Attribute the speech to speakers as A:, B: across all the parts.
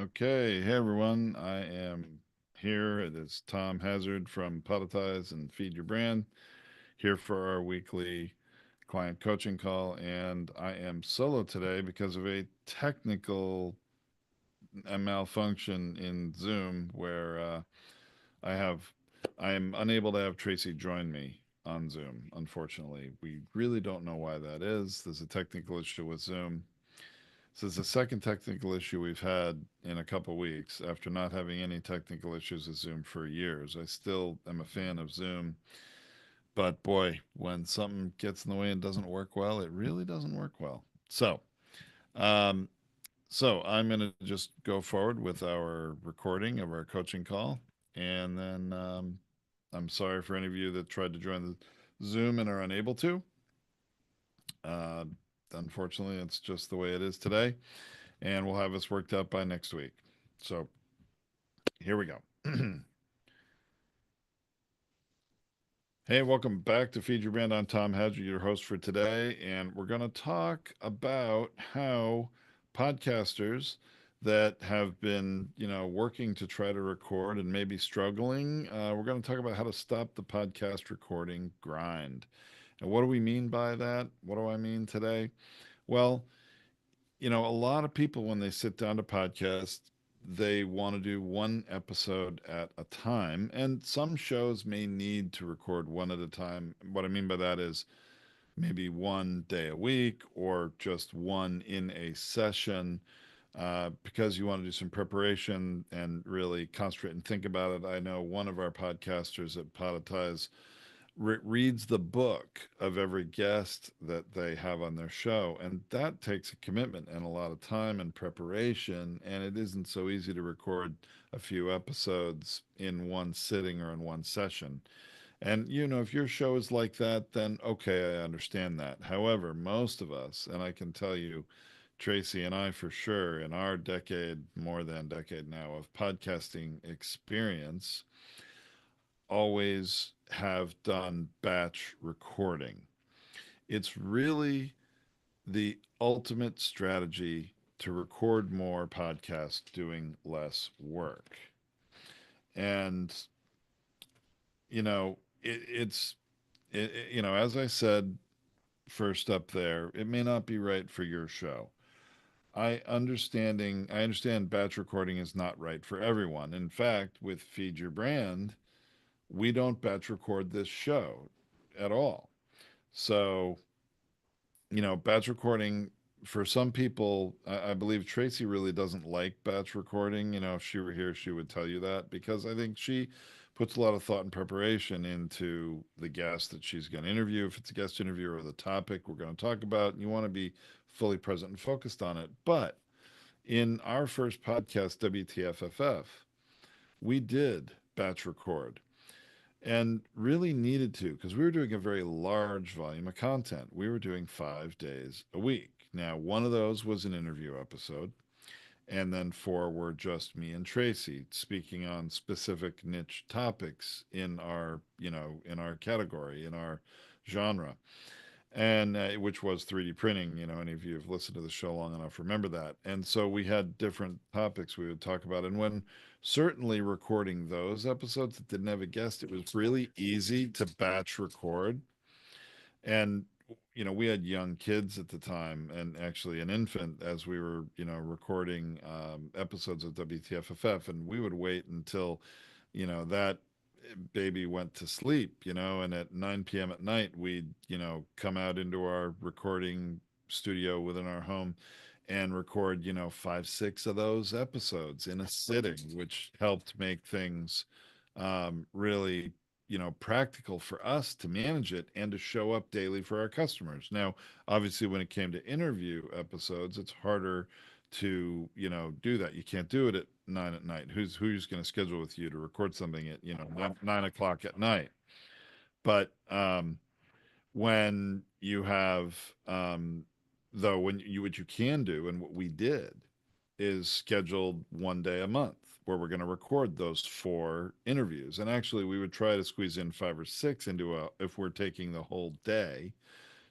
A: Okay, hey everyone. I am here. It is Tom Hazard from Podetize and Feed Your Brand here for our weekly client coaching call. And I am solo today because of a technical malfunction in Zoom where I have I am unable to have Tracy join me on Zoom. Unfortunately, we really don't know why that is. There's a technical issue with Zoom. This is the second technical issue we've had in a couple weeks after not having any technical issues with Zoom for years. I still am a fan of Zoom, but boy, when something gets in the way and doesn't work well, it really doesn't work well. Um, so I'm going to just go forward with our recording of our coaching call, and then I'm sorry for any of you that tried to join the Zoom and are unable to. Uh, Unfortunately, it's just the way it is today, and we'll have this worked out by next week. So here we go. Hey, welcome back to Feed Your Brand. I'm Tom Hadger, your host for today, and we're going to talk about how podcasters that have been, working to try to record and maybe struggling, we're going to talk about how to stop the podcast recording grind. And what do we mean by that? What do I mean today? Well, a lot of people, when they sit down to podcast, they want to do one episode at a time. And some shows may need to record one at a time. What I mean by that is maybe one day a week or just one in a session, because you want to do some preparation and really concentrate and think about it. I know one of our podcasters at Podetize reads the book of every guest that they have on their show. And that takes a commitment and a lot of time and preparation. And it isn't so easy to record a few episodes in one sitting or in one session. And, if your show is like that, then okay, I understand that. However, most of us, and I can tell you, Tracy and I for sure, in our decade, more than decade now, of podcasting experience, always have done batch recording. It's really the ultimate strategy to record more podcasts doing less work. And, as I said first up there, it may not be right for your show. I understand batch recording is not right for everyone. In fact, with Feed Your Brand, we don't batch record this show at all. So, batch recording for some people, I believe Tracy really doesn't like batch recording. If she were here, she would tell you that because I think she puts a lot of thought and preparation into the guest that she's going to interview. If it's a guest interview or the topic we're going to talk about, and you want to be fully present and focused on it. But in our first podcast, WTFFF, we did batch record and really needed to because we were doing a very large volume of content. We were doing 5 days a week. Now, one of those was an interview episode, and then four were just me and Tracy speaking on specific niche topics in our category, in our genre, and which was 3D printing. Any of you have listened to the show long enough remember that. And so we had different topics we would talk about. And when certainly recording those episodes that didn't have a guest, it was really easy to batch record. And we had young kids at the time, and actually an infant as we were, recording episodes of WTFFF, and we would wait until that baby went to sleep, and at 9 p.m. at night, we'd, come out into our recording studio within our home and record, five, six of those episodes in a sitting, which helped make things really, practical for us to manage it and to show up daily for our customers. Now, obviously, when it came to interview episodes, it's harder to do that. You can't do it at 9 at night. Who's going to schedule with you to record something at 9 o'clock at night? But when you have though when you what you can do and what we did is scheduled one day a month where we're going to record those four interviews. And actually, we would try to squeeze in five or six into if we're taking the whole day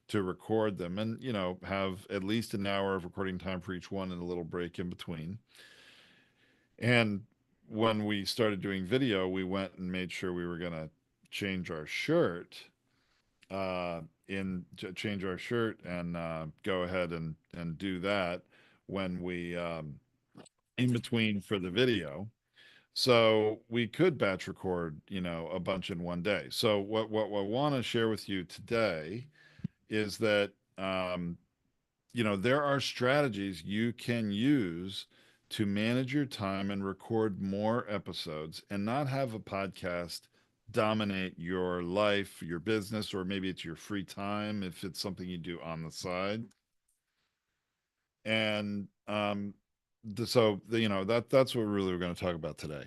A: to record them and, have at least an hour of recording time for each one and a little break in between. And when we started doing video, we went and made sure we were going to change our shirt, change our shirt and go ahead and do that when we in between for the video. So we could batch record, a bunch in one day. So what I want to share with you today is that there are strategies you can use to manage your time and record more episodes and not have a podcast dominate your life, your business, or maybe it's your free time if it's something you do on the side. And that's what really we're going to talk about today.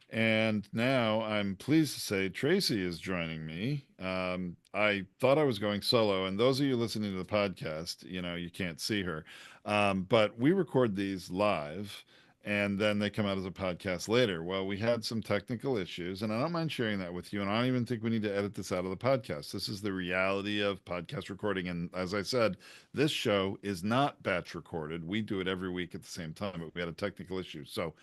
A: And now I'm pleased to say Tracy is joining me. I thought I was going solo, and those of you listening to the podcast, you can't see her. But we record these live and then they come out as a podcast later. Well, we had some technical issues, and I don't mind sharing that with you. And I don't even think we need to edit this out of the podcast. This is the reality of podcast recording. And as I said, this show is not batch recorded. We do it every week at the same time, but we had a technical issue. So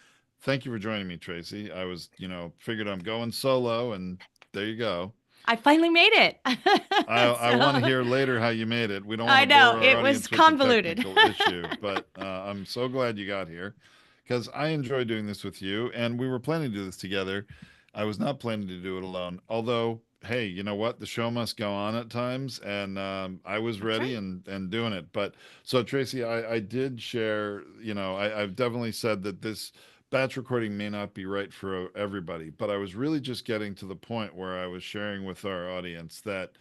A: thank you for joining me, Tracy. I was, figured I'm going solo, and there you go.
B: I finally made it.
A: I want to hear later how you made it. We don't want
B: I
A: to bore
B: know
A: our
B: it was
A: audience with the
B: convoluted.
A: technical issue, but I'm so glad you got here because I enjoy doing this with you, and we were planning to do this together. I was not planning to do it alone, although, hey, you know what? The show must go on at times, and I was
B: That's
A: ready
B: right.
A: and doing it. But so, Tracy, I did share, I've definitely said that this batch recording may not be right for everybody, but I was really just getting to the point where I was sharing with our audience that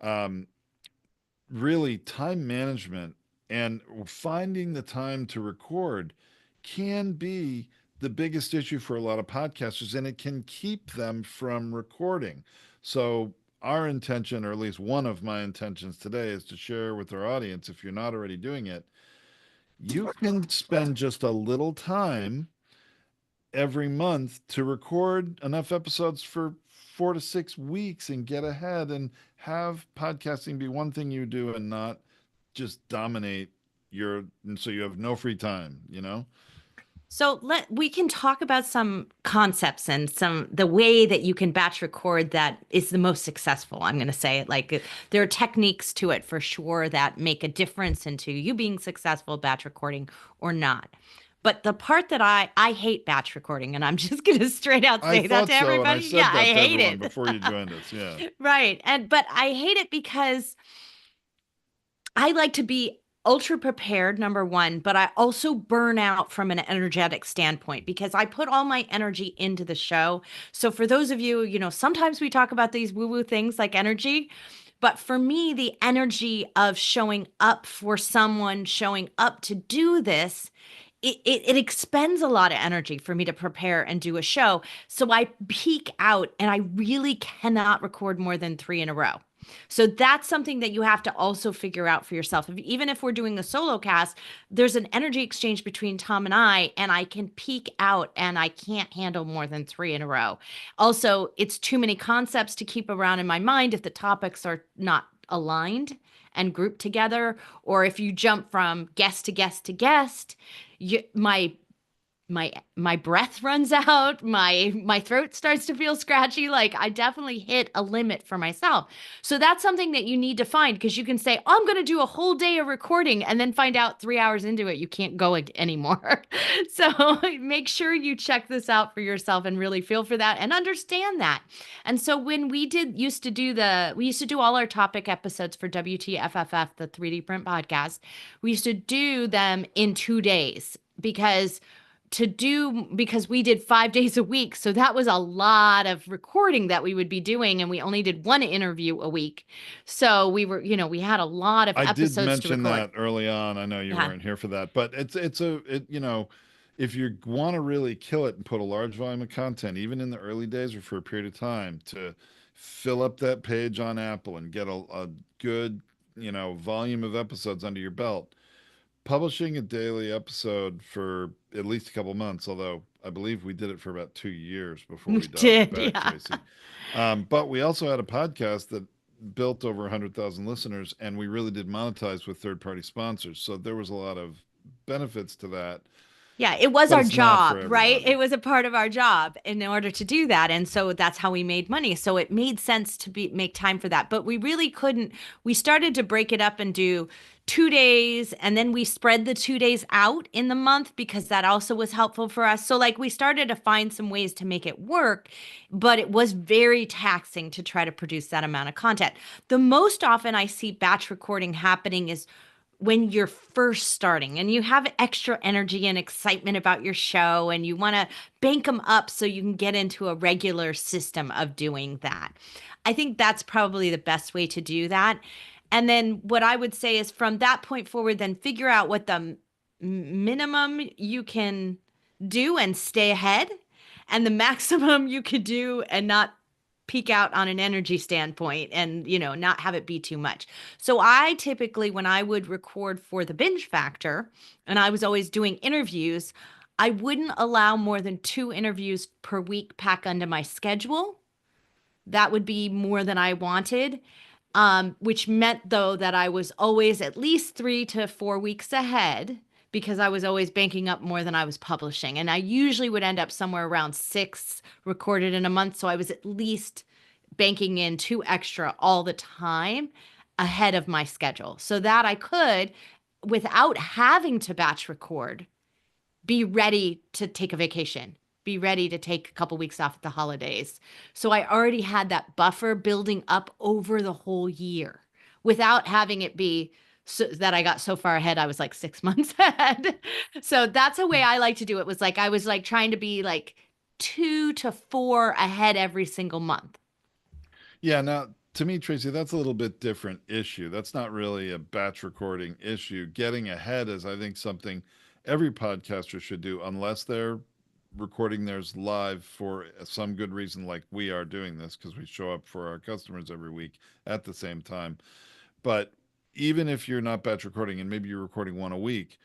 A: um, really time management and finding the time to record can be the biggest issue for a lot of podcasters, and it can keep them from recording. So our intention, or at least one of my intentions today, is to share with our audience, if you're not already doing it, you can spend just a little time every month to record enough episodes for 4 to 6 weeks and get ahead and have podcasting be one thing you do and not just dominate and so you have no free time.
B: So we can talk about some concepts and the way that you can batch record that is the most successful. I'm going to say it like there are techniques to it for sure that make a difference into you being successful batch recording or not. But the part that I hate batch recording, and I'm just going to straight out
A: I
B: say that
A: thought
B: to
A: so, and I
B: everybody. Yeah,
A: said
B: I
A: that to
B: hate
A: everyone
B: it.
A: before you joined us. Yeah.
B: Right. But I hate it because I like to be ultra prepared, number one, but I also burn out from an energetic standpoint because I put all my energy into the show. So, for those of you, sometimes we talk about these woo woo things like energy. But for me, the energy of showing up for someone, showing up to do this, it expends a lot of energy for me to prepare and do a show. So I peak out and I really cannot record more than three in a row. So that's something that you have to also figure out for yourself. Even if we're doing a solo cast, there's an energy exchange between Tom and I can peak out and I can't handle more than three in a row. Also, it's too many concepts to keep around in my mind if the topics are not aligned and grouped together, or if you jump from guest to guest to guest, my breath runs out, my throat starts to feel scratchy. Like I definitely hit a limit for myself. So that's something that you need to find, because you can say, oh, I'm going to do a whole day of recording and then find out 3 hours into it you can't go anymore. So make sure you check this out for yourself and really feel for that and understand that. And so when we used to do all our topic episodes for WTFFF, the 3D print podcast, we used to do them in 2 days because we did 5 days a week. So that was a lot of recording that we would be doing. And we only did one interview a week. So we had a lot of
A: I did
B: episodes to
A: mention
B: record.
A: that early on. I know you
B: Yeah.
A: weren't here for that, but if you want to really kill it and put a large volume of content, even in the early days or for a period of time, to fill up that page on Apple and get a good, volume of episodes under your belt, publishing a daily episode for at least a couple months, although I believe we did it for about 2 years before
B: We
A: we dialed it
B: did.
A: back,
B: Yeah.
A: Tracy. But we also had a podcast that built over 100,000 listeners, and we really did monetize with third party sponsors. So there was a lot of benefits to that.
B: Yeah, it was
A: but
B: our
A: it's not for
B: job, right? It
A: everybody.
B: was a part of our job in order to do that. And so that's how we made money. So it made sense to be make time for that. But we really couldn't. We started to break it up and do 2 days, and then we spread the 2 days out in the month because that also was helpful for us. So like we started to find some ways to make it work, but it was very taxing to try to produce that amount of content. The most often I see batch recording happening is when you're first starting and you have extra energy and excitement about your show and you want to bank them up so you can get into a regular system of doing that. I think that's probably the best way to do that. And then what I would say is from that point forward, then figure out what the minimum you can do and stay ahead and the maximum you could do and not peak out on an energy standpoint and not have it be too much. So I typically when I would record for the binge factor and I was always doing interviews, I wouldn't allow more than 2 interviews per week pack under my schedule. That would be more than I wanted. Which meant though that I was always at least 3 to 4 weeks ahead because I was always banking up more than I was publishing. And I usually would end up somewhere around 6 recorded in a month. So I was at least banking in 2 extra all the time ahead of my schedule so that I could, without having to batch record, be ready to take a vacation, be ready to take a couple weeks off at the holidays. So I already had that buffer building up over the whole year without having it be so that I got so far ahead. I was like 6 months ahead. So that's a way I like to do it. Was like I was like trying to be like 2 to 4 ahead every single month.
A: Yeah, now to me, Tracy, that's a little bit different issue. That's not really a batch recording issue. Getting ahead is, I think, something every podcaster should do, unless they're recording theirs live for some good reason, like we are doing this because we show up for our customers every week at the same time. But even if you're not batch recording and maybe you're recording one a week,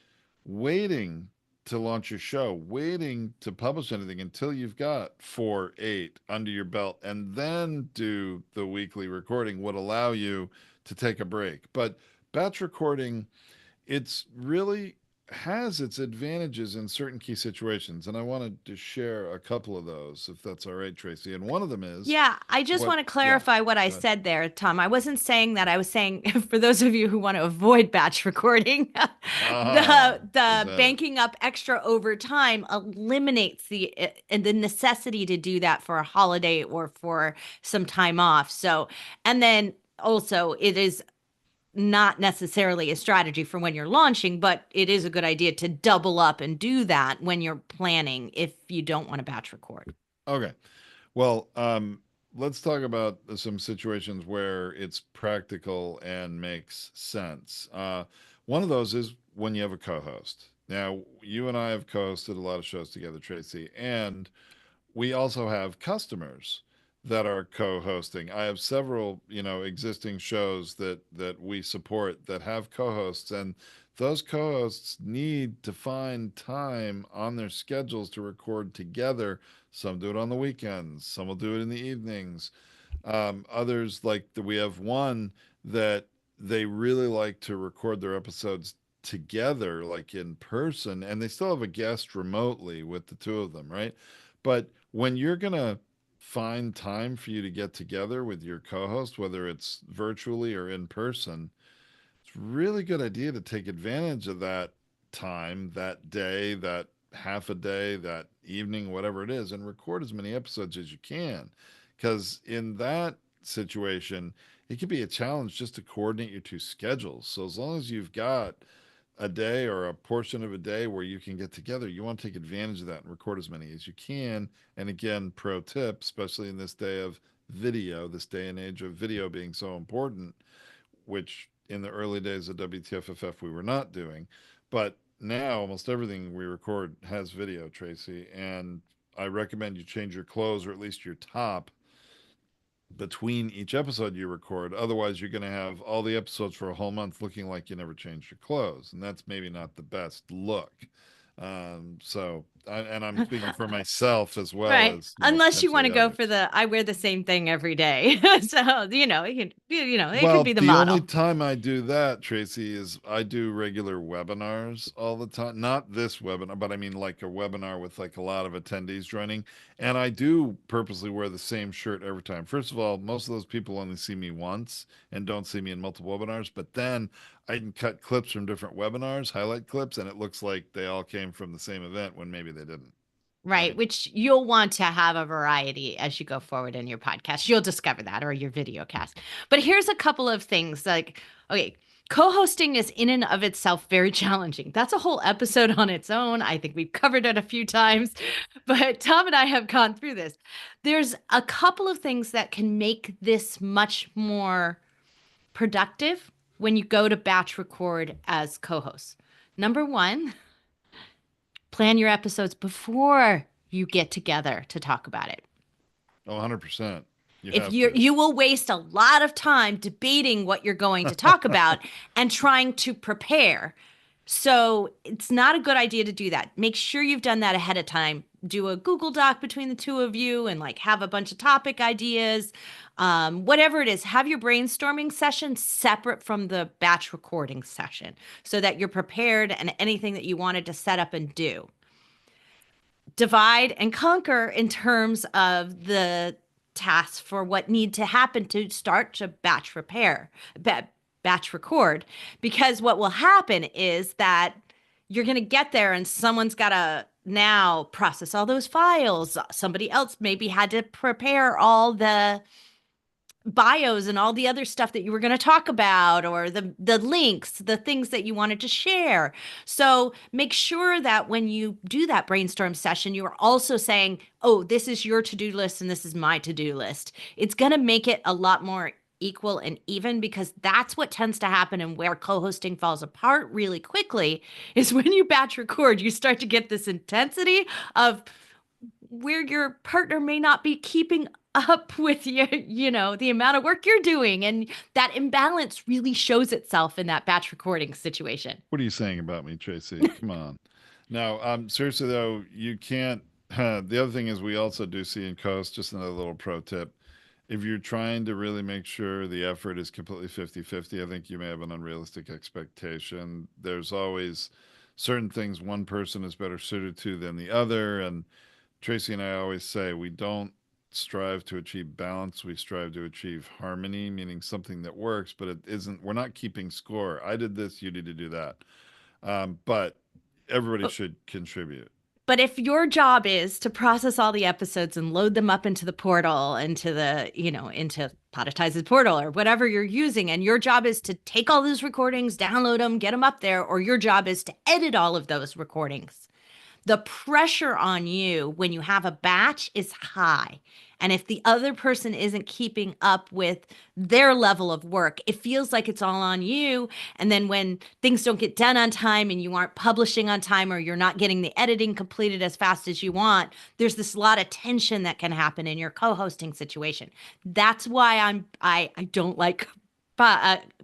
A: waiting to launch your show, waiting to publish anything until you've got 4, 8 under your belt, and then do the weekly recording would allow you to take a break. But batch recording, it's really has its advantages in certain key situations. And I wanted to share a couple of those, if that's all right, Tracy. And one of them is
B: Yeah, I just
A: what,
B: want to
A: yeah,
B: clarify what I
A: go ahead.
B: said there, Tom. I wasn't saying that. I was saying for those of you who want to avoid batch recording,
A: Ah, is
B: the
A: that it?
B: banking up extra over time eliminates the necessity to do that for a holiday or for some time off. So, and then also it is not necessarily a strategy for when you're launching, but it is a good idea to double up and do that when you're planning if you don't want to batch record.
A: Okay. Well, let's talk about some situations where it's practical and makes sense. One of those is when you have a co-host. Now, you and I have co-hosted a lot of shows together, Tracy, and we also have customers that are co-hosting. I have several, existing shows that we support that have co-hosts, and those co-hosts need to find time on their schedules to record together. Some do it on the weekends, some will do it in the evenings. Others, like we have one that they really like to record their episodes together, like in person, and they still have a guest remotely with the two of them, right? But when you're going to find time for you to get together with your co-host, whether it's virtually or in person, it's a really good idea to take advantage of that time, that day, that half a day, that evening, whatever it is, and record as many episodes as you can. Because in that situation, it can be a challenge just to coordinate your two schedules. So as long as you've got a day or a portion of a day where you can get together, you want to take advantage of that and record as many as you can. And again, pro tip, especially in this day of video, this day and age of video being so important, which in the early days of WTFFF we were not doing. But now almost everything we record has video, Tracy. And I recommend you change your clothes or at least your top between each episode you record. Otherwise, you're going to have all the episodes for a whole month looking like you never changed your clothes. And that's maybe not the best look. So and I'm speaking for myself as well
B: Right.
A: as,
B: Unless you want
A: potentially
B: to go for
A: others.
B: the I wear the same thing every day. So, it could be
A: Well,
B: the
A: the only
B: model.
A: time I do that, Tracy, is I do regular webinars all the time. Not this webinar, but I mean like a webinar with like a lot of attendees joining. And I do purposely wear the same shirt every time. First of all, most of those people only see me once and don't see me in multiple webinars. But then I can cut clips from different webinars, highlight clips, and it looks like they all came from the same event when maybe they didn't.
B: Right,
A: Right.
B: which you'll want to have a variety as you go forward in your podcast. You'll discover that or your video cast. But here's a couple of things like, okay, co-hosting is in and of itself very challenging. That's a whole episode on its own. I think we've covered it a few times, but Tom and I have gone through this. There's a couple of things that can make this much more productive when you go to batch record as co-hosts. Number one, plan your episodes before you get together to talk about it.
A: Oh, 100%. You
B: If
A: have
B: you
A: to.
B: you will waste a lot of time debating what you're going to talk about and trying to prepare. So it's not a good idea to do that. Make sure you've done that ahead of time. Do a Google Doc between the two of you and like have a bunch of topic ideas. Whatever it is, have your brainstorming session separate from the batch recording session so that you're prepared and anything that you wanted to set up and do. Divide and conquer in terms of the tasks for what need to happen to start to batch record, because what will happen is that you're going to get there and someone's got to now process all those files. Somebody else maybe had to prepare all the bios and all the other stuff that you were going to talk about, or the links, the things that you wanted to share. So make sure that when you do that brainstorm session, you are also saying, oh, this is your to-do list and this is my to-do list. It's going to make it a lot more equal and even, because that's what tends to happen, and where co-hosting falls apart really quickly is when you batch record, you start to get this intensity of where your partner may not be keeping up with the amount of work you're doing. And that imbalance really shows itself in that batch recording situation.
A: What are you saying about me, Tracy? Come on. Now, seriously though, you can't. The other thing is, we also do see in Coast, just another little pro tip. If you're trying to really make sure the effort is completely 50-50, I think you may have an unrealistic expectation. There's always certain things one person is better suited to than the other. And Tracy and I always say we don't strive to achieve balance, we strive to achieve harmony, meaning something that works, but it isn't, we're not keeping score. I did this, you need to do that. But everybody
B: But
A: should contribute.
B: But if your job is to process all the episodes and load them up into the portal, into Poditize's portal or whatever you're using, and your job is to take all those recordings, download them, get them up there, or your job is to edit all of those recordings, the pressure on you when you have a batch is high. And if the other person isn't keeping up with their level of work, it feels like it's all on you. And then when things don't get done on time and you aren't publishing on time, or you're not getting the editing completed as fast as you want, there's this lot of tension that can happen in your co-hosting situation. That's why I don't like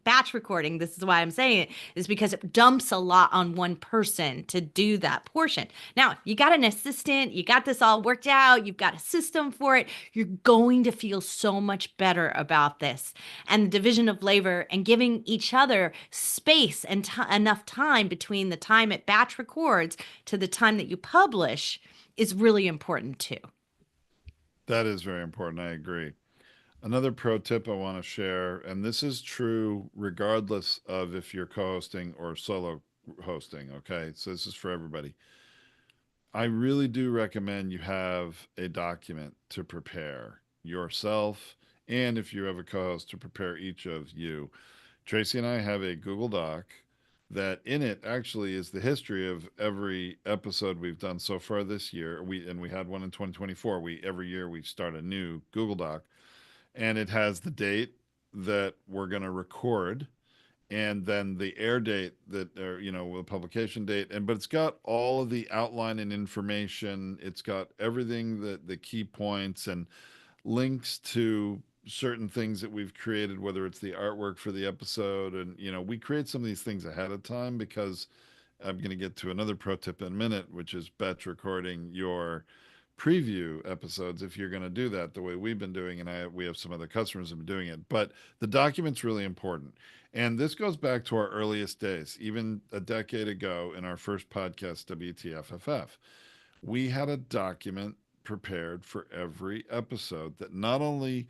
B: batch recording. This is why I'm saying it, is because it dumps a lot on one person to do that portion. Now, you got an assistant, you got this all worked out, you've got a system for it. You're going to feel so much better about this. And the division of labor and giving each other space and enough time between the time it batch records to the time that you publish is really important too.
A: That is very important. I agree. Another pro tip I want to share, and this is true regardless of if you're co hosting or solo hosting, okay? So this is for everybody. I really do recommend you have a document to prepare yourself, and if you have a co host, to prepare each of you. Tracy and I have a Google Doc that in it actually is the history of every episode we've done so far this year. We had one in 2024. We every year we start a new Google Doc, and it has the date that we're going to record, and then the air date that, or the publication date, and but it's got all of the outline and information. It's got everything, that the key points and links to certain things that we've created, whether it's the artwork for the episode. And we create some of these things ahead of time because I'm going to get to another pro tip in a minute, which is batch recording your preview episodes if you're going to do that the way we've been doing, and we have some other customers have been doing it. But the document's really important, and this goes back to our earliest days, even a decade ago in our first podcast, WTFFF. We had a document prepared for every episode that not only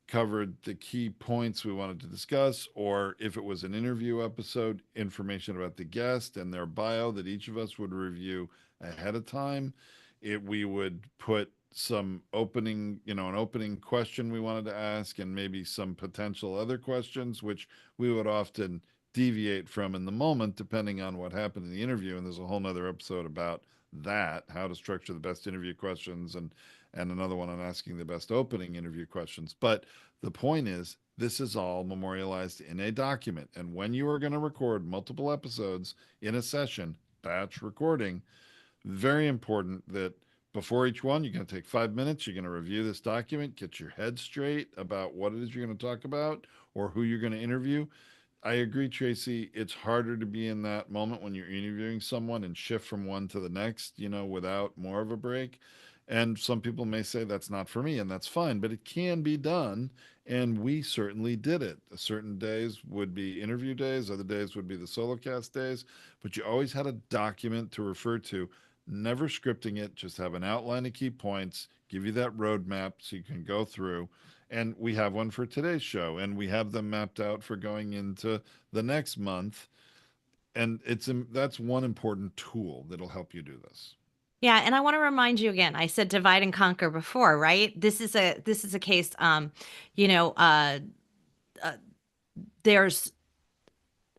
A: covered the key points we wanted to discuss, or if it was an interview episode, information about the guest and their bio that each of us would review ahead of time. We would put some opening, an opening question we wanted to ask, and maybe some potential other questions, which we would often deviate from in the moment, depending on what happened in the interview. And there's a whole nother episode about that, how to structure the best interview questions, and another one on asking the best opening interview questions. But the point is, this is all memorialized in a document. And when you are going to record multiple episodes in a session, batch recording, very important that before each one, you're going to take 5 minutes. You're going to review this document, get your head straight about what it is you're going to talk about or who you're going to interview. I agree, Tracy. It's harder to be in that moment when you're interviewing someone and shift from one to the next, without more of a break. And some people may say that's not for me, and that's fine, but it can be done. And we certainly did it. Certain days would be interview days, other days would be the solo cast days, but you always had a document to refer to, never scripting it, just have an outline of key points, give you that roadmap so you can go through. And we have one for today's show, and we have them mapped out for going into the next month. And that's one important tool that'll help you do this.
B: Yeah, and I want to remind you again. I said divide and conquer before, right? This is a case. You know, there's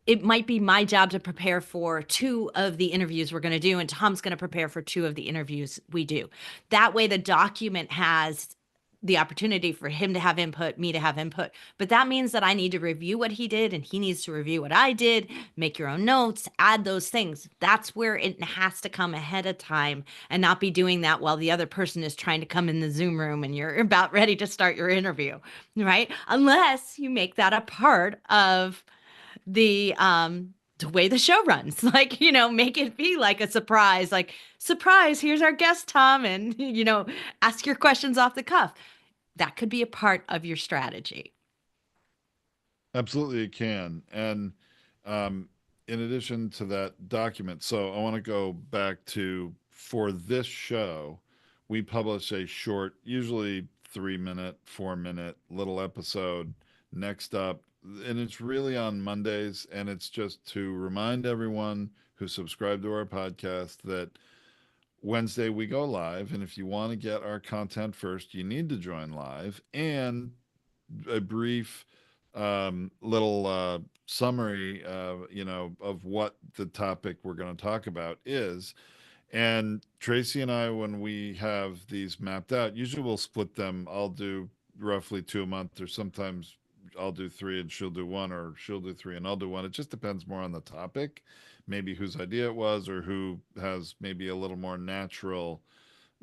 B: it might be my job to prepare for two of the interviews we're going to do, and Tom's going to prepare for two of the interviews we do. That way, the document has the opportunity for him to have input, me to have input. But that means that I need to review what he did and he needs to review what I did, make your own notes, add those things. That's where it has to come ahead of time and not be doing that while the other person is trying to come in the Zoom room and you're about ready to start your interview, right? Unless you make that a part of the way the show runs. Like, make it be like a surprise, like, surprise, here's our guest, Tom, and ask your questions off the cuff. That could be a part of your strategy.
A: Absolutely, it can. And in addition to that document, so I want to go back to, for this show, we publish a short, usually 3 minute, 4 minute little episode. Next up, and it's really on Mondays, and it's just to remind everyone who subscribe to our podcast that Wednesday we go live. And if you want to get our content first, you need to join live. And a brief little summary, of what the topic we're going to talk about is. And Tracy and I, when we have these mapped out, usually we'll split them. I'll do roughly two a month, or sometimes I'll do three and she'll do one, or she'll do three and I'll do one. It just depends more on the topic, maybe whose idea it was, or who has maybe a little more natural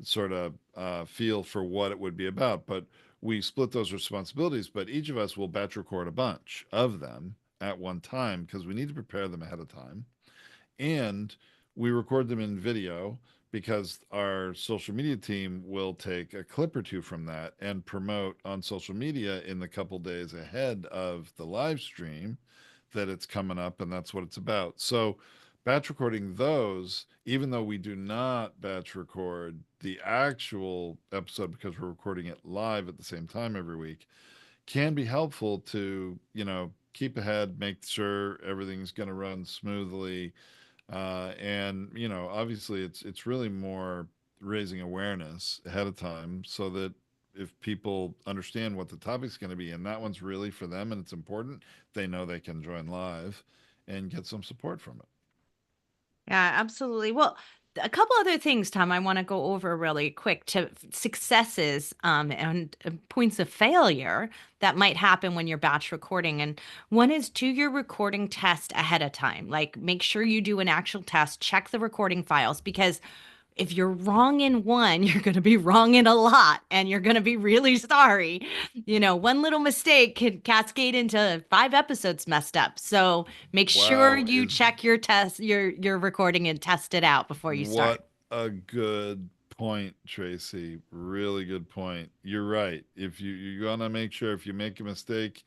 A: sort of feel for what it would be about. But we split those responsibilities, but each of us will batch record a bunch of them at one time because we need to prepare them ahead of time. And we record them in video because our social media team will take a clip or two from that and promote on social media in the couple days ahead of the live stream that it's coming up, and that's what it's about. So batch recording those, even though we do not batch record the actual episode because we're recording it live at the same time every week, can be helpful to, keep ahead, make sure everything's going to run smoothly. And obviously it's really more raising awareness ahead of time so that if people understand what the topic's going to be and that one's really for them and it's important, they know they can join live and get some support from it.
B: Yeah, absolutely. Well, a couple other things, Tom, I want to go over really quick to successes and points of failure that might happen when you're batch recording. And one is do your recording test ahead of time. Like make sure you do an actual test, check the recording files because if you're wrong in one, you're going to be wrong in a lot and you're going to be really sorry. One little mistake can cascade into 5 episodes messed up. So make sure
A: Wow,
B: you
A: is
B: check your recording and test it out before you start.
A: what a good point, Tracy. Really good point. You're right. If you're gonna make sure if you make a mistake,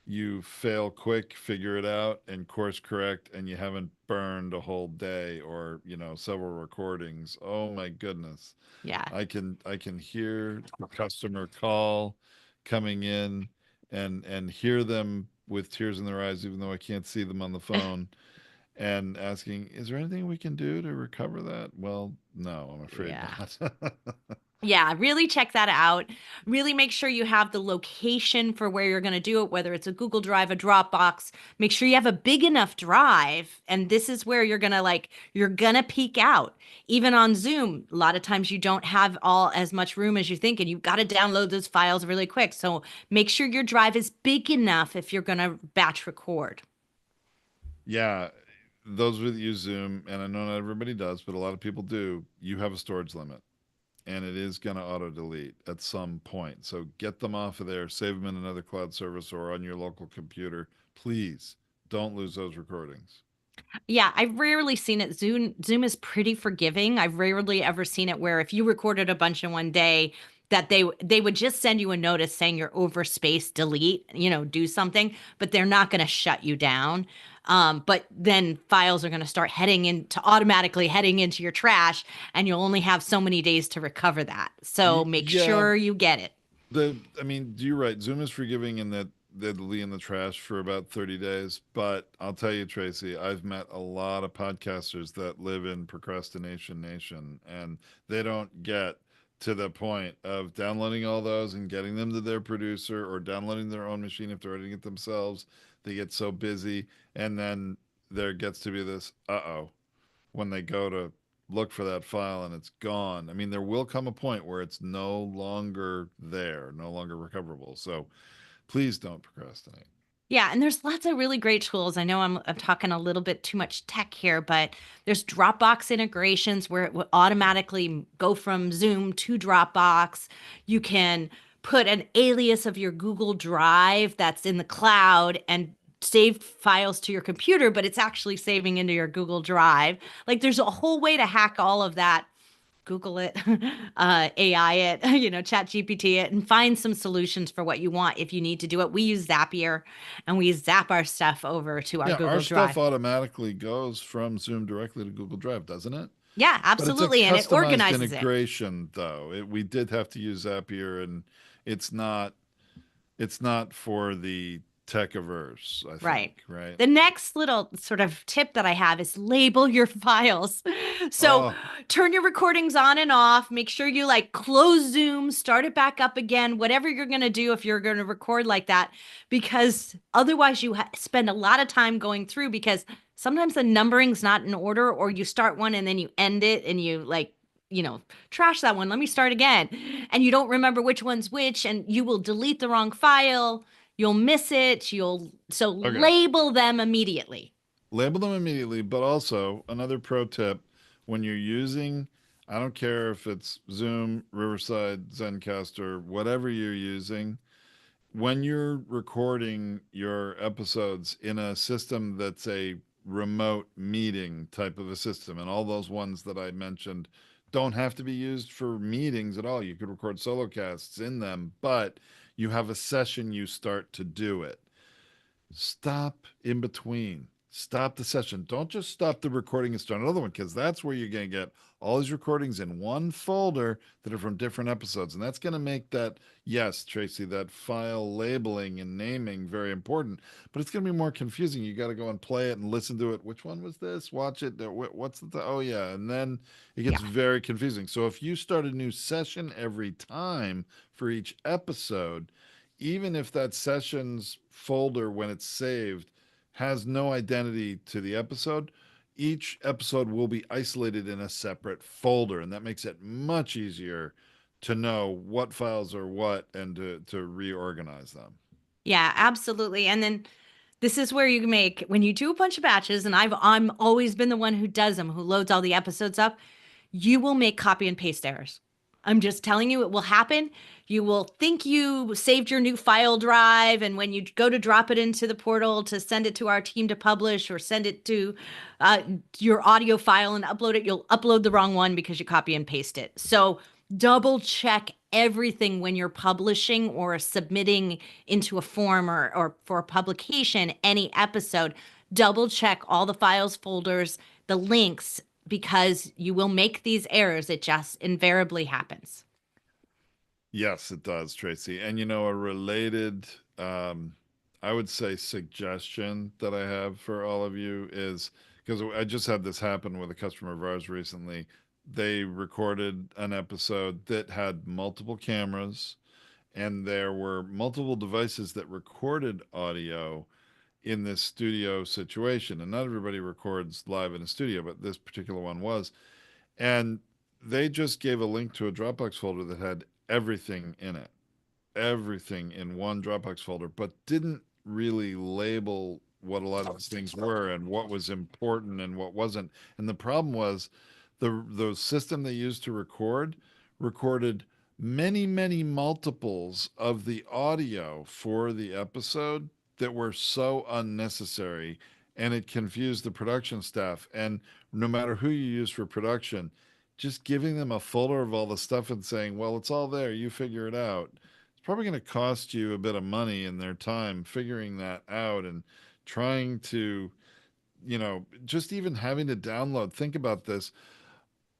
A: you fail quick, figure it out, and course correct, and you haven't burned a whole day or several recordings. Oh my goodness.
B: Yeah.
A: I can hear the customer call coming in and hear them with tears in their eyes, even though I can't see them on the phone, and asking, "Is there anything we can do to recover that?" Well, no, I'm afraid
B: Yeah.
A: not.
B: Yeah, really check that out. Really make sure you have the location for where you're going to do it, whether it's a Google Drive, a Dropbox. Make sure you have a big enough drive. And this is where you're going to peak out. Even on Zoom, a lot of times you don't have all as much room as you think, and you've got to download those files really quick. So make sure your drive is big enough if you're going to batch record.
A: Yeah, those with use Zoom, and I know not everybody does, but a lot of people do. You have a storage limit, and it is going to auto delete at some point. So get them off of there, save them in another cloud service or on your local computer. Please don't lose those recordings.
B: Yeah, I've rarely seen it. Zoom is pretty forgiving. I've rarely ever seen it where if you recorded a bunch in one day, that they would just send you a notice saying you're over space, delete, do something, but they're not going to shut you down. But then files are going to start automatically heading into your trash, and you'll only have so many days to recover that. So make
A: Yeah,
B: sure you get it.
A: I mean, you're right. Zoom is forgiving in that they'll leave in the trash for about 30 days. But I'll tell you, Tracy, I've met a lot of podcasters that live in procrastination nation, and they don't get to the point of downloading all those and getting them to their producer or downloading their own machine if they're editing it themselves. They get so busy, and then there gets to be this, uh-oh, when they go to look for that file and it's gone. I mean, there will come a point where it's no longer there, no longer recoverable. So please don't procrastinate.
B: Yeah, and there's lots of really great tools. I know I'm talking a little bit too much tech here, but there's Dropbox integrations where it will automatically go from Zoom to Dropbox. You can put an alias of your Google Drive that's in the cloud and save files to your computer, but it's actually saving into your Google Drive. Like there's a whole way to hack all of that. Google it, AI it, Chat GPT it, and find some solutions for what you want if you need to do it. We use Zapier and we zap our stuff over to our
A: Yeah, our
B: Google
A: stuff
B: Drive.
A: automatically goes from Zoom directly to Google Drive, doesn't it?
B: Yeah,
A: But it's a
B: absolutely. And it
A: customized
B: organizes it.
A: integration, though. We did have to use Zapier, and it's not it's not for the tech averse, I
B: Right.
A: think, right?
B: The next little sort of tip that I have is label your files. So
A: Oh,
B: turn your recordings on and off. Make sure you close Zoom, start it back up again, whatever you're going to do if you're going to record like that, because otherwise you spend a lot of time going through because sometimes the numbering's not in order, or you start one and then you end it and you trash that one. Let me start again. And you don't remember which one's which, and you will delete the wrong file. You'll miss it. So
A: okay.
B: label them immediately.
A: Label them immediately, but also another pro tip when you're using, I don't care if it's Zoom, Riverside, Zencaster, whatever you're using, when you're recording your episodes in a system that's a remote meeting type of a system, and all those ones that I mentioned don't have to be used for meetings at all. You could record solo casts in them, but you have a session you start to do it. Stop in between. Stop the session. Don't just stop the recording and start another one, because that's where you're going to get all these recordings in one folder that are from different episodes. And that's going to make that, yes, Tracy, that file labeling and naming very important, but it's going to be more confusing. You got to go and play it and listen to it. Which one was this? Watch it. What's the, oh, yeah. And then it
B: Yeah.
A: gets very confusing. So if you start a new session every time for each episode, even if that session's folder, when it's saved, has no identity to the episode, each episode will be isolated in a separate folder. And that makes it much easier to know what files are what and to reorganize them.
B: Yeah, absolutely. And then this is where you when you do a bunch of batches, and I'm always been the one who does them, who loads all the episodes up. you will make copy and paste errors. I'm just telling you, it will happen. You will think you saved your new file drive, and when you go to drop it into the portal to send it to our team to publish or send it to uh, your audio file and upload it, you'll upload the wrong one because you copy and paste it. So double check everything when you're publishing or submitting into a form or for publication any episode. Double check all the files, folders, the links, because you will make these errors. It just invariably happens.
A: Yes, it does, Tracy. And a related, um, I would say, suggestion that I have for all of you is because I just had this happen with a customer of ours recently. They recorded an episode that had multiple cameras, and there were multiple devices that recorded audio in this studio situation. And not everybody records live in a studio, but this particular one was. And they just gave a link to a Dropbox folder that had everything in it, everything in one Dropbox folder, but didn't really label what a lot of these things were and what was important and what wasn't. And the problem was the system they used to recorded many multiples of the audio for the episode that were so unnecessary, and it confused the production staff. And no matter who you use for production, just giving them a folder of all the stuff and saying, well, it's all there, you figure it out, it's probably going to cost you a bit of money and their time figuring that out and trying to, just even having to download. Think about this.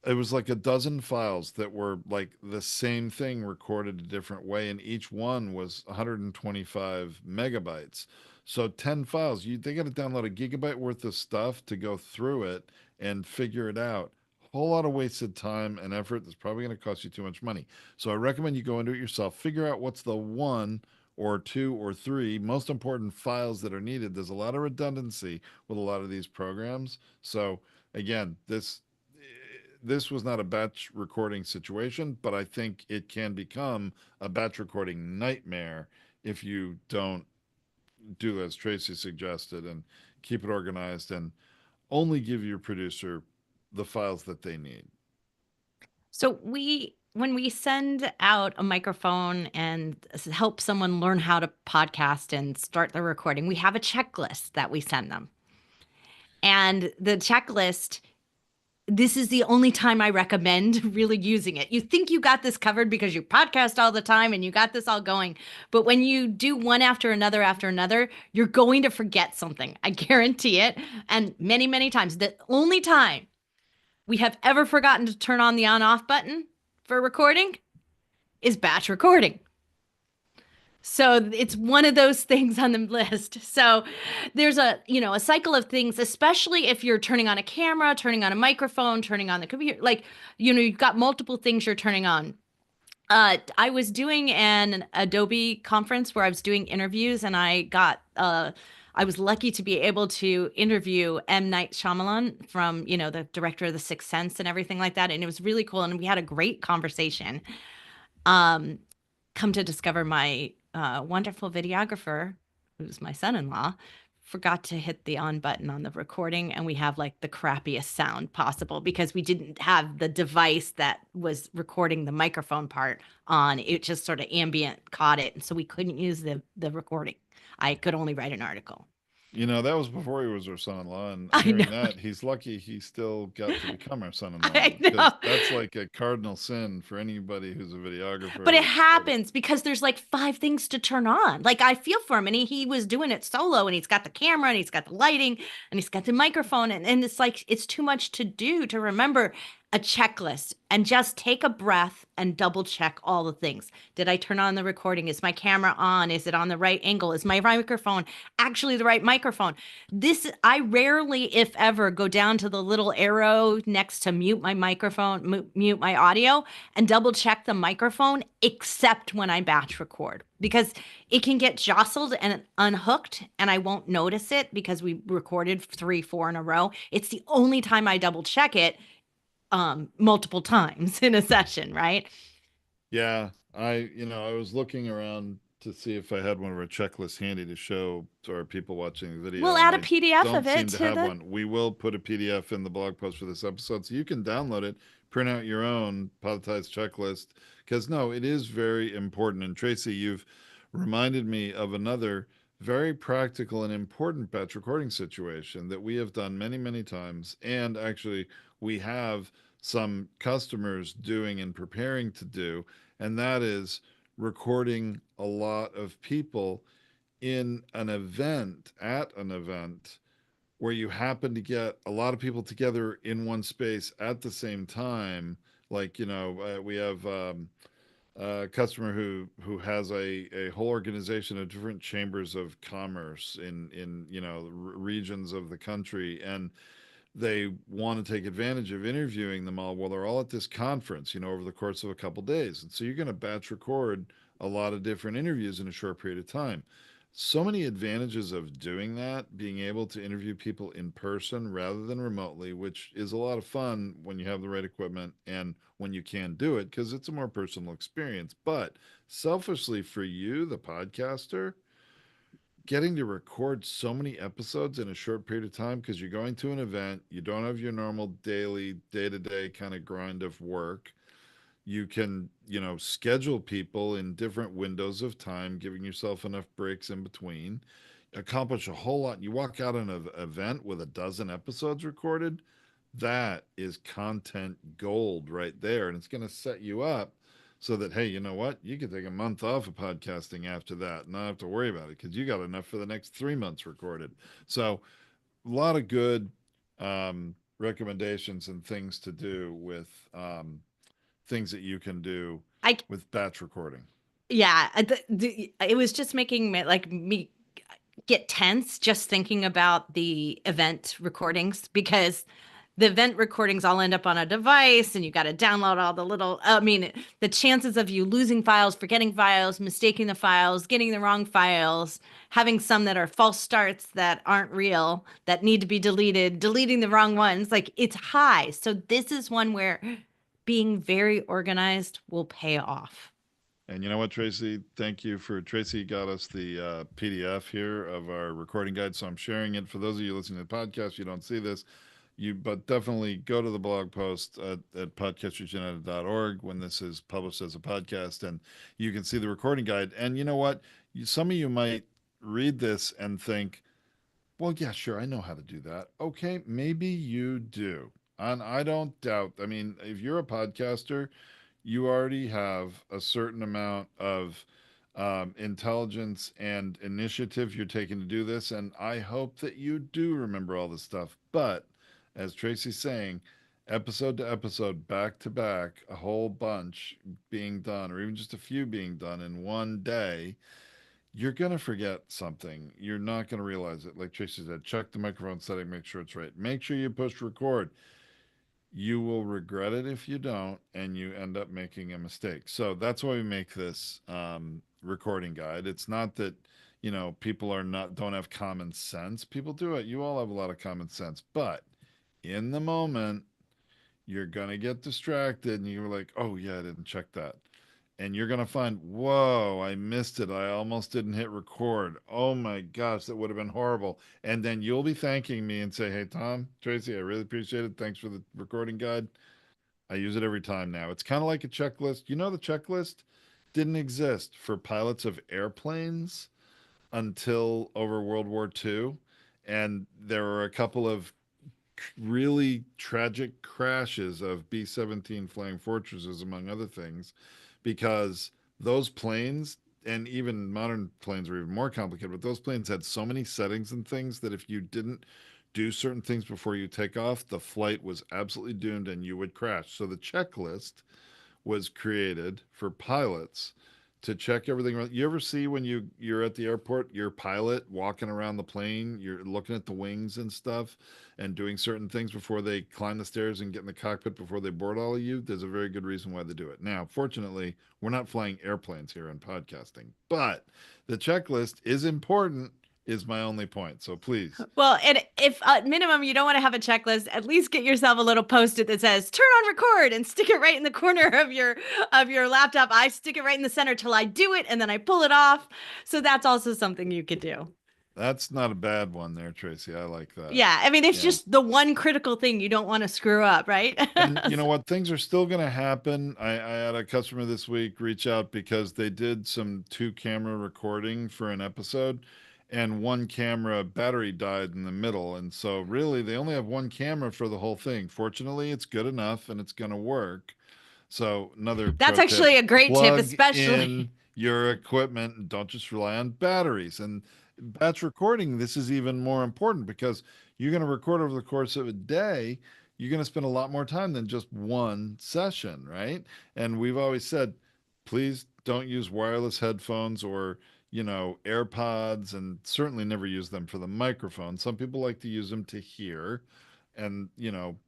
A: It was like a dozen files that were like the same thing recorded a different way, and each one was 125 megabytes. So 10 files, they got to download a gigabyte worth of stuff to go through it and figure it out. Whole lot of wasted time and effort that's probably going to cost you too much money. So I recommend you go into it yourself, figure out what's the one or two or three most important files that are needed. There's a lot of redundancy with a lot of these programs. So again, this was not a batch recording situation, but I think it can become a batch recording nightmare if you don't do as Tracy suggested and keep it organized and only give your producer the files that they need.
B: So when we send out a microphone and help someone learn how to podcast and start the recording, we have a checklist that we send them. And the checklist, this is the only time I recommend really using it. You think you got this covered because you podcast all the time and you got this all going. But when you do one after another, you're going to forget something. I guarantee it. And many times, the only time we have ever forgotten to turn on the on off button for recording is batch recording. So it's one of those things on the list. So there's a cycle of things, especially if you're turning on a camera, turning on a microphone, turning on the computer, like, you've got multiple things you're turning on. I was doing an Adobe conference where I was doing interviews, and I was lucky to be able to interview M. Night Shyamalan from, the director of The Sixth Sense and everything like that. And it was really cool. And we had a great conversation. Come to discover my wonderful videographer, who's my son-in-law, forgot to hit the on button on the recording, and we have like the crappiest sound possible because we didn't have the device that was recording the microphone part on. It just sort of ambient caught it, and so we couldn't use the recording. I could only write an article.
A: That was before he was our son-in-law, and
B: I
A: hearing
B: know.
A: that, he's lucky he still got to become our son-in-law
B: I
A: because
B: know.
A: that's like a cardinal sin for anybody who's a videographer.
B: But it happens because there's like five things to turn on. Like, I feel for him, and he was doing it solo, and he's got the camera and he's got the lighting and he's got the microphone, and it's like it's too much to do to remember a checklist. And just take a breath and double check all the things. Did I turn on the recording? Is my camera on? Is it on the right angle? Is my microphone actually the right microphone? I rarely, if ever, go down to the little arrow next to mute my microphone, mute my audio, and double check the microphone, except when I batch record, because it can get jostled and unhooked and I won't notice it because we recorded 3, 4 in a row. It's the only time I double check it, multiple times in a session, right?
A: Yeah, I was looking around to see if I had one of our checklists handy to show to our people watching the
B: We'll
A: video, and
B: add a
A: I
B: PDF of
A: don't
B: it
A: seem to
B: to
A: have
B: the.
A: one. We will put a PDF in the blog post for this episode, so you can download it, print out your own Podetize checklist. Because no, it is very important. And Tracy, you've reminded me of another very practical and important batch recording situation that we have done many, many times, and actually we have some customers doing and preparing to do, and that is recording a lot of people in an event, at an event, where you happen to get a lot of people together in one space at the same time. Like, we have a customer who has a whole organization of different chambers of commerce in regions of the country, and they want to take advantage of interviewing them all while they're all at this conference, over the course of a couple days. And so you're going to batch record a lot of different interviews in a short period of time. So many advantages of doing that, being able to interview people in person rather than remotely, which is a lot of fun when you have the right equipment and when you can do it, because it's a more personal experience. But selfishly for you, the podcaster, getting to record so many episodes in a short period of time because you're going to an event, you don't have your normal daily, day to day kind of grind of work. You can, schedule people in different windows of time, giving yourself enough breaks in between, accomplish a whole lot. You walk out an event with a dozen episodes recorded. That is content gold right there. And it's going to set you up so that, hey, you know what? You can take a month off of podcasting after that and not have to worry about it because you got enough for the next 3 months recorded. So, a lot of good recommendations and things to do with things that you can do
B: I
A: with batch recording.
B: Yeah, it was just making me get tense just thinking about the event recordings because the event recordings all end up on a device and you got to download all the little. I mean, the chances of you losing files, forgetting files, mistaking the files, getting the wrong files, having some that are false starts that aren't real that need to be deleted, deleting the wrong ones, like it's high. So this is one where being very organized will pay off.
A: And you know what, Tracy? Thank you for Tracy got us the PDF here of our recording guide, so I'm sharing it for those of you listening to the podcast. You don't see this, but definitely go to the blog post at podcastersunited.org when this is published as a podcast, and you can see the recording guide. And you know what? Some of you might read this and think, well, yeah, sure, I know how to do that. Okay, maybe you do. And I don't doubt. I mean, if you're a podcaster, you already have a certain amount of intelligence and initiative you're taking to do this. And I hope that you do remember all this stuff. But as Tracy's saying, episode to episode, back to back, a whole bunch being done, or even just a few being done in one day, you're going to forget something. You're not going to realize it. Like Tracy said, check the microphone setting, make sure it's right. Make sure you push record. You will regret it if you don't, and you end up making a mistake. So that's why we make this recording guide. It's not that, people don't have common sense. People do it. You all have a lot of common sense. But in the moment, you're going to get distracted and you're like, oh, yeah, I didn't check that, and you're going to find, whoa, I missed it. I almost didn't hit record. Oh my gosh, that would have been horrible. And then you'll be thanking me and say, hey, Tom, Tracy, I really appreciate it. Thanks for the recording guide. I use it every time now. It's kind of like a checklist. The checklist didn't exist for pilots of airplanes until over World War II. And there were a couple of really tragic crashes of B 17 Flying Fortresses, among other things, because those planes, and even modern planes are even more complicated, but those planes had so many settings and things that if you didn't do certain things before you take off, the flight was absolutely doomed and you would crash. So the checklist was created for pilots to check everything. You ever see when you're at the airport, your pilot walking around the plane, you're looking at the wings and stuff and doing certain things before they climb the stairs and get in the cockpit before they board all of you? There's a very good reason why they do it. Now, fortunately, we're not flying airplanes here in podcasting, but the checklist is important is my only point. So please.
B: Well, and if at minimum you don't want to have a checklist, at least get yourself a little post-it that says "Turn on record" and stick it right in the corner of your laptop. I stick it right in the center till I do it, and then I pull it off. So that's also something you could do.
A: That's not a bad one there, Tracy. I like that.
B: Yeah, I mean it's
A: Yeah.
B: just the one critical thing you don't want to screw up, right?
A: And you know what? Things are still going to happen. I had a customer this week reach out because they did some two camera recording for an episode, and one camera battery died in the middle. And so, really, they only have one camera for the whole thing. Fortunately, it's good enough and it's going to work. So, another
B: That's
A: pro tip,
B: actually a great tip,
A: plug
B: especially.
A: in your equipment and don't just rely on batteries. And batch recording, this is even more important because you're going to record over the course of a day. You're going to spend a lot more time than just one session, right? And we've always said, please don't use wireless headphones or, AirPods, and certainly never use them for the microphone. Some people like to use them to hear, and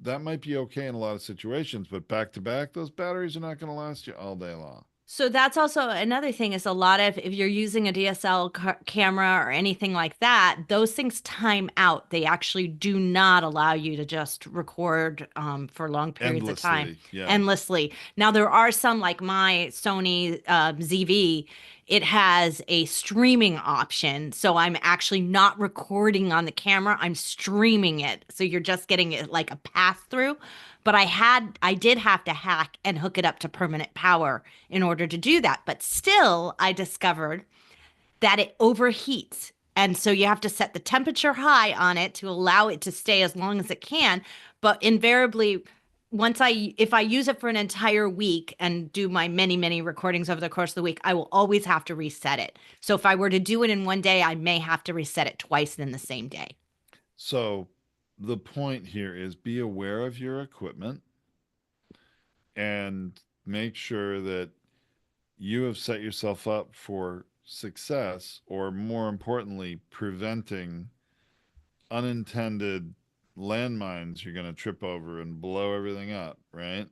A: that might be okay in a lot of situations, but back to back, those batteries are not going to last you all day long.
B: So that's also another thing is a lot of if you're using a DSL camera or anything like that, those things time out. They actually do not allow you to just record for long periods of time
A: Endlessly, yeah.
B: endlessly. Now there are some like my Sony ZV. It has a streaming option, so I'm actually not recording on the camera. I'm streaming it, so you're just getting it like a pass through. But I did have to hack and hook it up to permanent power in order to do that. But still, I discovered that it overheats. And so you have to set the temperature high on it to allow it to stay as long as it can. But invariably, if I use it for an entire week and do my many, many recordings over the course of the week, I will always have to reset it. So if I were to do it in one day, I may have to reset it twice in the same day.
A: So the point here is be aware of your equipment and make sure that you have set yourself up for success, or more importantly, preventing unintended landmines you're going to trip over and blow everything up, right?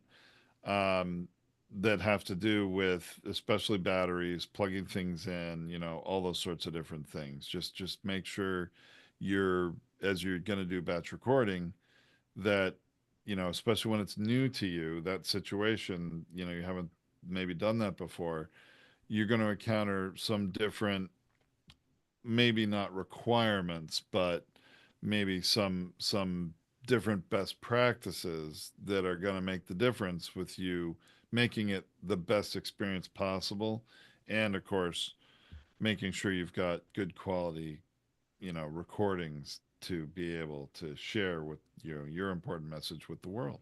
A: Um, that have to do with especially batteries, plugging things in, all those sorts of different things. Just make sure you're as you're going to do batch recording that especially when it's new to you, that situation, you haven't maybe done that before, you're going to encounter some different, maybe not requirements, but maybe some different best practices that are going to make the difference with you making it the best experience possible, and of course making sure you've got good quality recordings to be able to share with your important message with the world.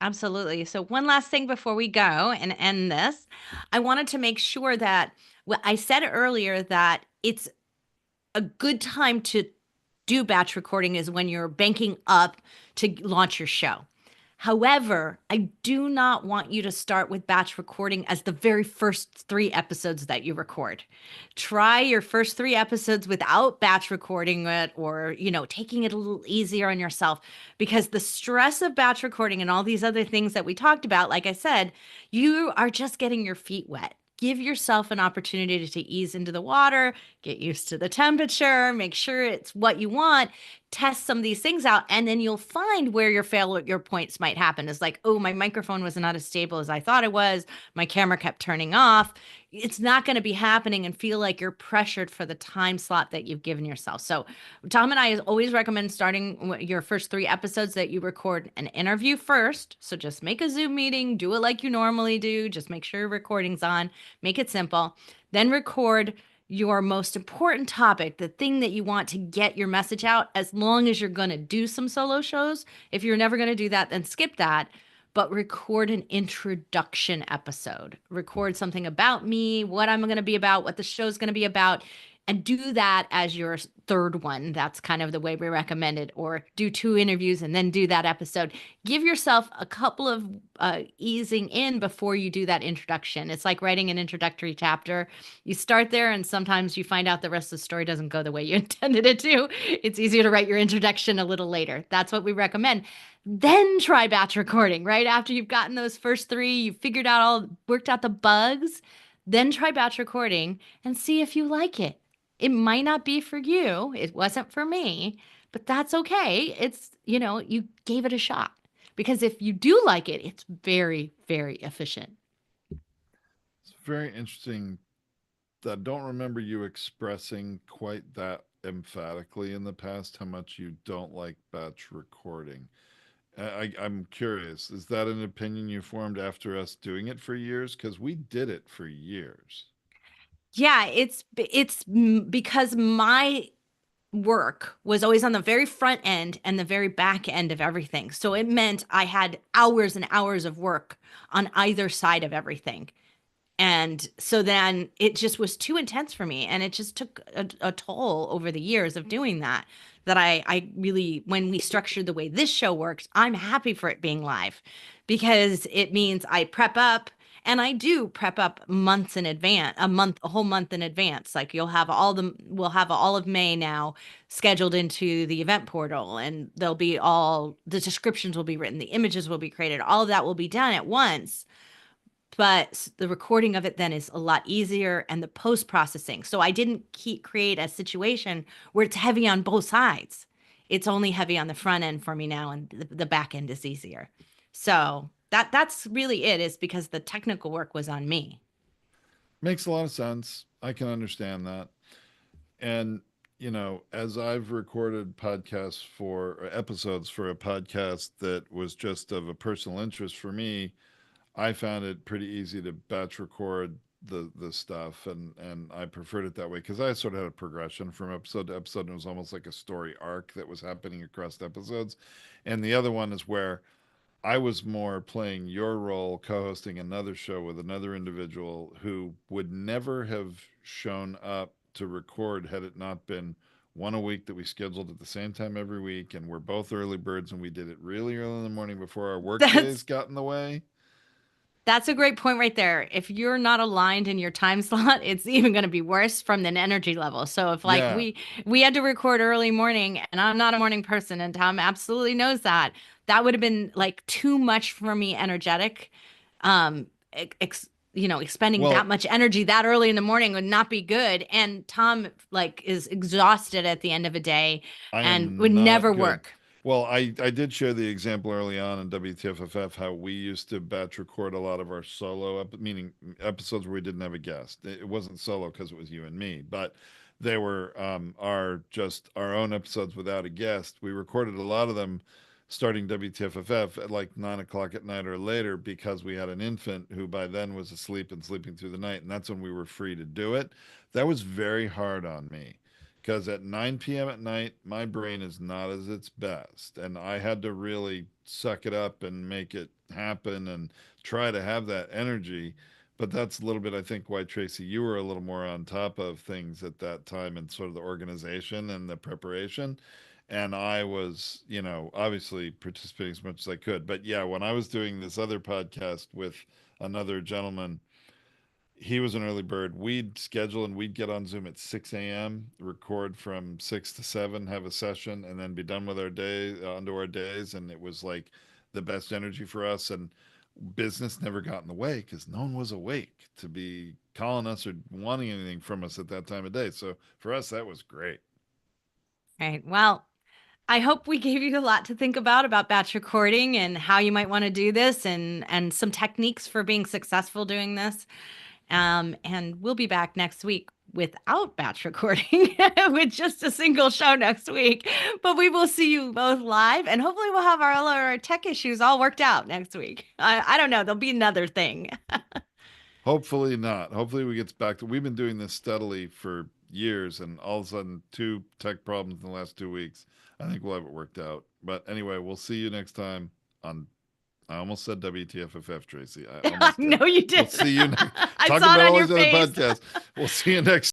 B: Absolutely. So, one last thing before we go and end this, I wanted to make sure that well, I said earlier that it's a good time to do batch recording is when you're banking up to launch your show. However, I do not want you to start with batch recording as the very first 3 episodes that you record. Try your first 3 episodes without batch recording it or, taking it a little easier on yourself because the stress of batch recording and all these other things that we talked about, like I said, you are just getting your feet wet. Give yourself an opportunity to ease into the water, get used to the temperature, make sure it's what you want, test some of these things out, and then you'll find where your points might happen. It's like, oh, my microphone was not as stable as I thought it was. My camera kept turning off. It's not going to be happening and feel like you're pressured for the time slot that you've given yourself. So Tom and I always recommend starting your first 3 episodes that you record an interview first. So just make a Zoom meeting, do it like you normally do. Just make sure your recording's on, make it simple. Then record your most important topic, the thing that you want to get your message out, as long as you're going to do some solo shows. If you're never going to do that, then skip that. But record an introduction episode. Record something about me, what I'm going to be about, what the show's going to be about, and do that as your third one. That's kind of the way we recommend it. Or do 2 interviews and then do that episode. Give yourself a couple of easing in before you do that introduction. It's like writing an introductory chapter. You start there and sometimes you find out the rest of the story doesn't go the way you intended it to. It's easier to write your introduction a little later. That's what we recommend. Then try batch recording, right? After you've gotten those first 3, you've worked out the bugs, then try batch recording and see if you like it. It might not be for you. It wasn't for me, but that's okay. It's, you gave it a shot. Because if you do like it, it's very, very efficient.
A: It's very interesting. I don't remember you expressing quite that emphatically in the past how much you don't like batch recording. I'm curious, is that an opinion you formed after us doing it for years? Because we did it for years.
B: Yeah, because my work was always on the very front end and the very back end of everything. So it meant I had hours and hours of work on either side of everything. And so then it just was too intense for me. And it just took a toll over the years of doing that. That I really, when we structured the way this show works, I'm happy for it being live because it means I prep up and I do prep up months in advance, a whole month in advance. Like we'll have all of May now scheduled into the event portal, and the descriptions will be written, the images will be created, all of that will be done at once, but the recording of it then is a lot easier, and the post processing. So I didn't create a situation where it's heavy on both sides. It's only heavy on the front end for me now, and the back end is easier. So that's really it, is because the technical work was on me.
A: Makes a lot of sense. I can understand that. And, as I've recorded podcasts or episodes for a podcast that was just of a personal interest for me, I found it pretty easy to batch record the stuff, and I preferred it that way because I sort of had a progression from episode to episode, and it was almost like a story arc that was happening across episodes. And the other one is where I was more playing your role, co-hosting another show with another individual who would never have shown up to record had it not been one a week that we scheduled at the same time every week, and we're both early birds, and we did it really early in the morning before our work days
B: That's
A: got in the way.
B: That's a great point right there. If you're not aligned in your time slot, it's even going to be worse from an energy level. So if like
A: Yeah.
B: we had to record early morning, and I'm not a morning person, and Tom absolutely knows that, that would have been like too much for me energetic. Expending that
A: Well,
B: much energy that early in the morning would not be good. And Tom like is exhausted at the end of a day
A: I
B: and would
A: am
B: never
A: not good.
B: work.
A: Well, I did share the example early on in WTFFF how we used to batch record a lot of our meaning episodes where we didn't have a guest. It wasn't solo because it was you and me, but they were our just our own episodes without a guest. We recorded a lot of them starting WTFFF at like 9 o'clock at night or later because we had an infant who by then was asleep and sleeping through the night, and that's when we were free to do it. That was very hard on me because at 9 p.m. at night, my brain is not as its best. And I had to really suck it up and make it happen and try to have that energy. But that's a little bit, I think, why, Tracy, you were a little more on top of things at that time and sort of the organization and the preparation. And I was, obviously participating as much as I could. But yeah, when I was doing this other podcast with another gentleman, he was an early bird. We'd schedule and we'd get on Zoom at 6 a.m., record from 6 to 7, have a session, and then be done with our day, onto our days. And it was like the best energy for us. And business never got in the way because no one was awake to be calling us or wanting anything from us at that time of day. So for us, that was great.
B: Right. Well, I hope we gave you a lot to think about batch recording and how you might want to do this, and some techniques for being successful doing this. And we'll be back next week without batch recording with just a single show next week. But we will see you both live, and hopefully we'll have all our tech issues all worked out next week. I don't know. There'll be another thing.
A: Hopefully not. Hopefully we get back to. We've been doing this steadily for years, and all of a sudden, two tech problems in the last 2 weeks. I think we'll have it worked out. But anyway, we'll see you next time on. I almost said WTFFF, Tracy. I
B: I
A: almost did.
B: know you
A: We'll
B: did.
A: see you next.
B: I
A: Talking
B: saw it
A: about
B: on
A: all
B: your
A: these other
B: face.
A: podcasts. We'll see you next